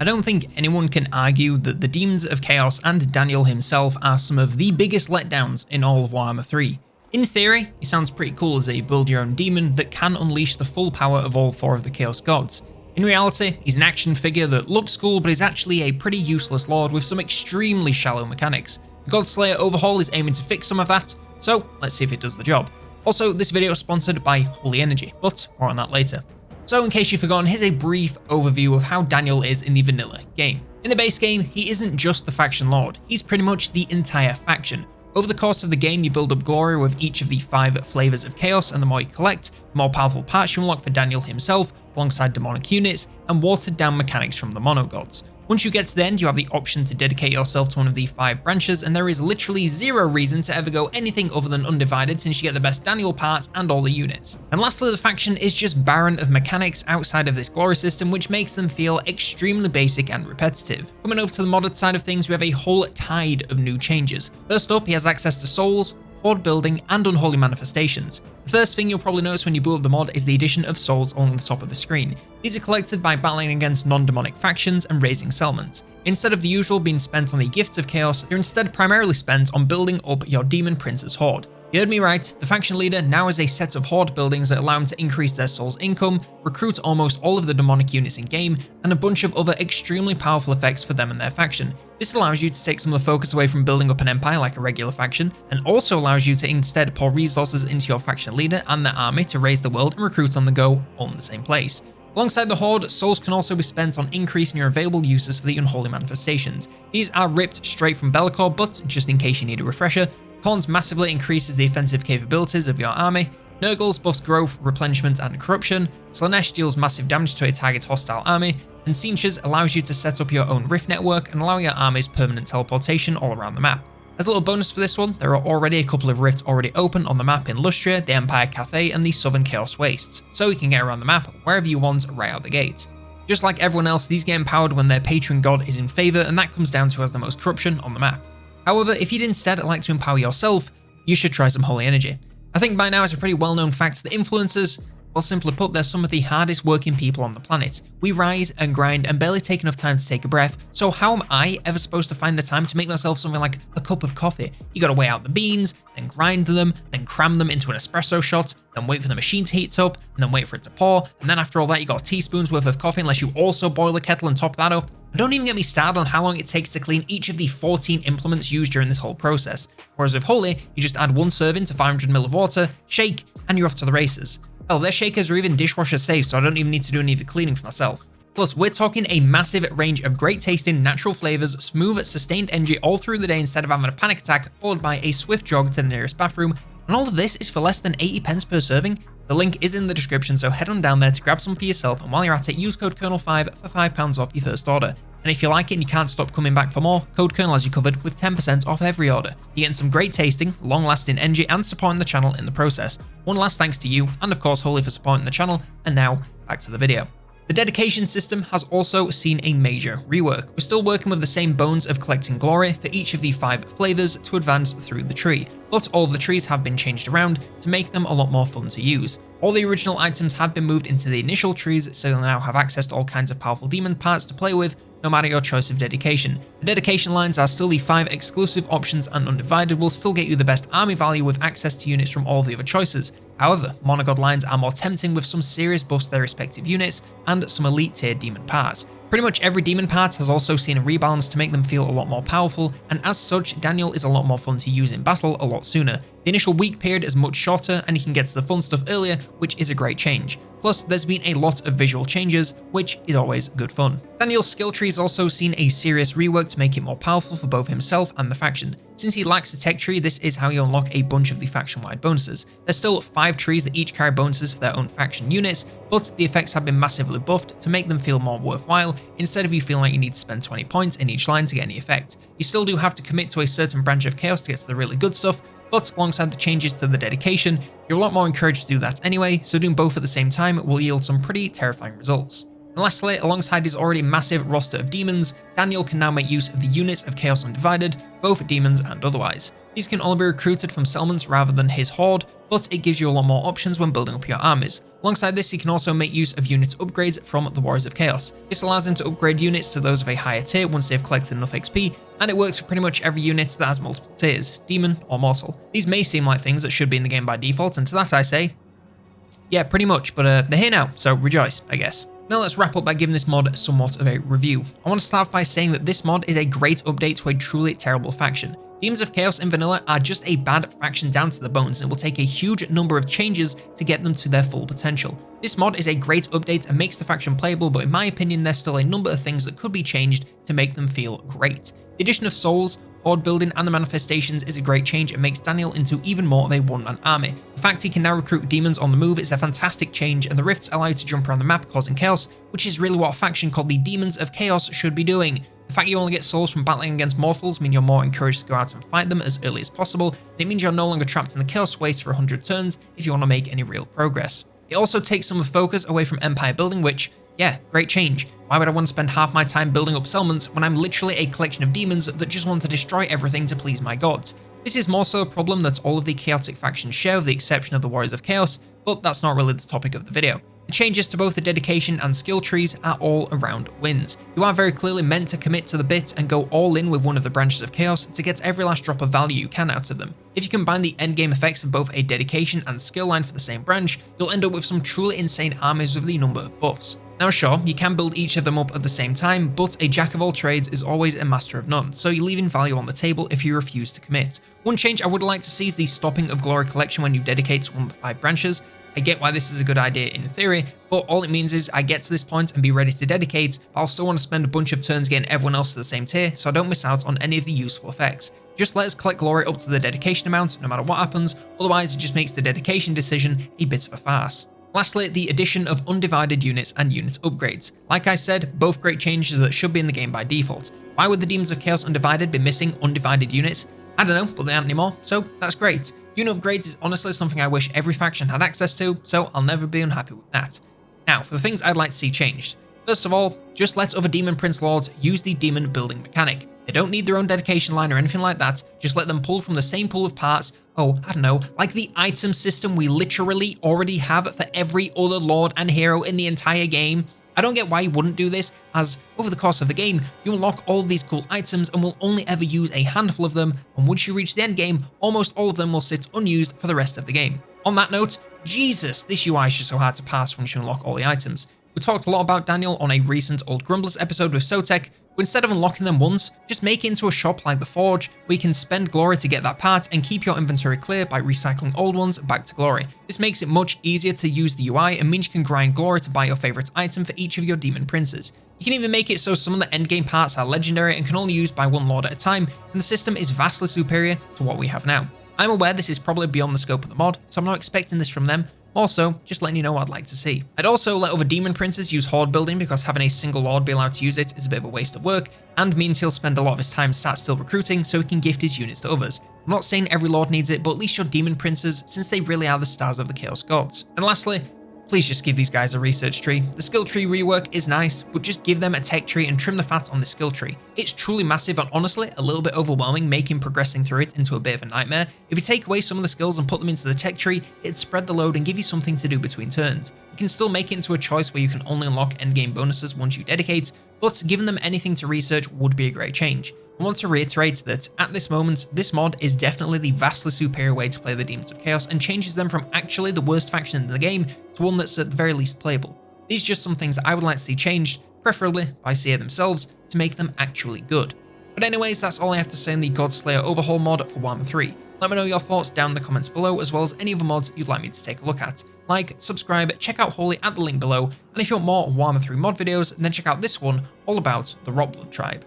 I don't think anyone can argue that the Demons of Chaos and Daniel himself are some of the biggest letdowns in all of Warhammer 3. In theory, he sounds pretty cool as a build your own demon that can unleash the full power of all 4 of the Chaos Gods. In reality, he's an action figure that looks cool but is actually a pretty useless lord with some extremely shallow mechanics. The Godslayer Overhaul is aiming to fix some of that, so let's see if it does the job. Also, this video is sponsored by Holy Energy, but more on that later. So in case you've forgotten, here's a brief overview of how Daniel is in the vanilla game. In the base game, he isn't just the faction lord, he's pretty much the entire faction. Over the course of the game, you build up glory with each of the 5 flavors of chaos, and the more you collect, the more powerful parts you unlock for Daniel himself, alongside demonic units, and watered down mechanics from the mono gods. Once you get to the end, you have the option to dedicate yourself to one of the 5 branches, and there is literally zero reason to ever go anything other than Undivided since you get the best Daniel parts and all the units. And lastly, the faction is just barren of mechanics outside of this glory system, which makes them feel extremely basic and repetitive. Coming over to the modded side of things, we have a whole tide of new changes. First up, he has access to souls, horde building, and unholy manifestations. The first thing you'll probably notice when you boot up the mod is the addition of souls along the top of the screen. These are collected by battling against non-demonic factions and raising settlements. Instead of the usual being spent on the gifts of chaos, they're instead primarily spent on building up your demon prince's horde. You heard me right, the faction leader now has a set of horde buildings that allow him to increase their soul's income, recruit almost all of the demonic units in game, and a bunch of other extremely powerful effects for them and their faction. This allows you to take some of the focus away from building up an empire like a regular faction, and also allows you to instead pour resources into your faction leader and their army to raise the world and recruit on the go, all in the same place. Alongside the horde, souls can also be spent on increasing your available uses for the unholy manifestations. These are ripped straight from Bellicor, but just in case you need a refresher, Khorne's massively increases the offensive capabilities of your army, Nurgle's buffs growth, replenishment, and corruption, Slaanesh deals massive damage to a target hostile army, and Tzeentch's allows you to set up your own rift network and allow your armies permanent teleportation all around the map. As a little bonus for this one, there are already a couple of rifts already open on the map in Lustria, the Empire Cathay, and the Southern Chaos Wastes, so you can get around the map wherever you want right out the gate. Just like everyone else, these get empowered when their patron god is in favour, and that comes down to who has the most corruption on the map. However, if you'd instead like to empower yourself, you should try some Holy Energy. I think by now it's a pretty well-known fact that influencers, well, simply put, they're some of the hardest working people on the planet. We rise and grind and barely take enough time to take a breath, so how am I ever supposed to find the time to make myself something like a cup of coffee? You gotta weigh out the beans, then grind them, then cram them into an espresso shot, then wait for the machine to heat up, and then wait for it to pour, and then after all that you got teaspoons worth of coffee unless you also boil the kettle and top that up. And don't even get me started on how long it takes to clean each of the 14 implements used during this whole process. Whereas with Holy, you just add 1 serving to 500 ml of water, shake, and you're off to the races. Hell, their shakers are even dishwasher safe, so I don't even need to do any of the cleaning for myself. Plus, we're talking a massive range of great tasting natural flavors, smooth, sustained energy all through the day instead of having a panic attack, followed by a swift jog to the nearest bathroom, and all of this is for less than 80 pence per serving. The link is in the description, so head on down there to grab some for yourself, and while you're at it, use code Colonel5 for £5 off your first order. And if you like it and you can't stop coming back for more, Code Colonel has you covered with 10% off every order. You're getting some great tasting, long-lasting energy and supporting the channel in the process. One last thanks to you, and of course Holy for supporting the channel, and now, back to the video. The dedication system has also seen a major rework. We're still working with the same bones of collecting glory for each of the 5 flavors to advance through the tree, but all of the trees have been changed around to make them a lot more fun to use. All the original items have been moved into the initial trees, so you'll now have access to all kinds of powerful demon parts to play with, no matter your choice of dedication. The dedication lines are still the 5 exclusive options, and Undivided will still get you the best army value with access to units from all of the other choices. However, monogod lines are more tempting with some serious buffs to their respective units and some elite tier demon parts. Pretty much every demon part has also seen a rebalance to make them feel a lot more powerful, and as such, Daniel is a lot more fun to use in battle a lot sooner. The initial week period is much shorter, and you can get to the fun stuff earlier, which is a great change. Plus, there's been a lot of visual changes, which is always good fun. Daniel's skill tree has also seen a serious rework to make it more powerful for both himself and the faction. Since he lacks a tech tree, this is how you unlock a bunch of the faction-wide bonuses. There's still 5 trees that each carry bonuses for their own faction units, but the effects have been massively buffed to make them feel more worthwhile, instead of you feeling like you need to spend 20 points in each line to get any effect. You still do have to commit to a certain branch of chaos to get to the really good stuff, but alongside the changes to the dedication, you're a lot more encouraged to do that anyway, so doing both at the same time will yield some pretty terrifying results. And lastly, alongside his already massive roster of demons, Daniel can now make use of the units of Chaos Undivided, both demons and otherwise. These can all be recruited from settlements rather than his horde, but it gives you a lot more options when building up your armies. Alongside this, he can also make use of unit upgrades from the Warriors of Chaos. This allows him to upgrade units to those of a higher tier once they've collected enough XP, and it works for pretty much every unit that has multiple tiers, demon or mortal. These may seem like things that should be in the game by default, and to that I say, yeah, pretty much, but they're here now, so rejoice, I guess. Now let's wrap up by giving this mod somewhat of a review. I want to start by saying that this mod is a great update to a truly terrible faction. Demons of Chaos in vanilla are just a bad faction down to the bones, and it will take a huge number of changes to get them to their full potential. This mod is a great update and makes the faction playable, but in my opinion there's still a number of things that could be changed to make them feel great. The addition of souls, horde building and the manifestations is a great change and makes Daniel into even more of a one-man army. The fact he can now recruit demons on the move is a fantastic change, and the rifts allow you to jump around the map causing chaos, which is really what a faction called the Demons of Chaos should be doing. The fact you only get souls from battling against mortals means you're more encouraged to go out and fight them as early as possible, and it means you're no longer trapped in the chaos waste for 100 turns if you want to make any real progress. It also takes some of the focus away from empire building, which, yeah, great change. Why would I want to spend half my time building up settlements when I'm literally a collection of demons that just want to destroy everything to please my gods? This is more so a problem that all of the chaotic factions share with the exception of the Warriors of Chaos, but that's not really the topic of the video. The changes to both the dedication and skill trees are all around wins. You are very clearly meant to commit to the bit and go all in with one of the branches of chaos to get every last drop of value you can out of them. If you combine the endgame effects of both a dedication and skill line for the same branch, you'll end up with some truly insane armies with the number of buffs. Now sure, you can build each of them up at the same time, but a jack of all trades is always a master of none, so you're leaving value on the table if you refuse to commit. One change I would like to see is the stopping of glory collection when you dedicate to one of the 5 branches. I get why this is a good idea in theory, but all it means is I get to this point and be ready to dedicate, but I'll still want to spend a bunch of turns getting everyone else to the same tier so I don't miss out on any of the useful effects. Just let us collect glory up to the dedication amount no matter what happens, otherwise it just makes the dedication decision a bit of a farce. Lastly, the addition of undivided units and unit upgrades. Like I said, both great changes that should be in the game by default. Why would the Demons of Chaos Undivided be missing undivided units? I don't know, but they aren't anymore, so that's great. Unit upgrades is honestly something I wish every faction had access to, so I'll never be unhappy with that. Now, for the things I'd like to see changed. First of all, just let other Demon Prince Lords use the demon building mechanic. They don't need their own dedication line or anything like that, just let them pull from the same pool of parts. Oh, I don't know, like the item system we literally already have for every other lord and hero in the entire game. I don't get why you wouldn't do this, as over the course of the game, you unlock all of these cool items and will only ever use a handful of them, and once you reach the end game, almost all of them will sit unused for the rest of the game. On that note, Jesus, this UI is just so hard to pass once you unlock all the items. We talked a lot about Daniel on a recent Old Grumblers episode with Sotek, but instead of unlocking them once, just make it into a shop like the Forge, where you can spend glory to get that part and keep your inventory clear by recycling old ones back to glory. This makes it much easier to use the UI and means you can grind glory to buy your favorite item for each of your demon princes. You can even make it so some of the endgame parts are legendary and can only be used by one lord at a time, and the system is vastly superior to what we have now. I'm aware this is probably beyond the scope of the mod, so I'm not expecting this from them. Also, just letting you know what I'd like to see. I'd also let other demon princes use horde building, because having a single lord be allowed to use it is a bit of a waste of work, and means he'll spend a lot of his time sat still recruiting so he can gift his units to others. I'm not saying every lord needs it, but at least your demon princes, since they really are the stars of the Chaos Gods. And lastly, please just give these guys a research tree. The skill tree rework is nice, but just give them a tech tree and trim the fat on the skill tree. It's truly massive and honestly a little bit overwhelming, making progressing through it into a bit of a nightmare. If you take away some of the skills and put them into the tech tree, it'd spread the load and give you something to do between turns. You can still make it into a choice where you can only unlock endgame bonuses once you dedicate, but giving them anything to research would be a great change. I want to reiterate that at this moment, this mod is definitely the vastly superior way to play the Demons of Chaos and changes them from actually the worst faction in the game to one that's at the very least playable. These are just some things that I would like to see changed, preferably by CA themselves, to make them actually good. But anyways, that's all I have to say on the Godslayer Overhaul mod for Warhammer 3. Let me know your thoughts down in the comments below, as well as any other mods you'd like me to take a look at. Like, subscribe, check out Holy at the link below, and if you want more Warhammer 3 mod videos, then check out this one all about the Rotblood tribe.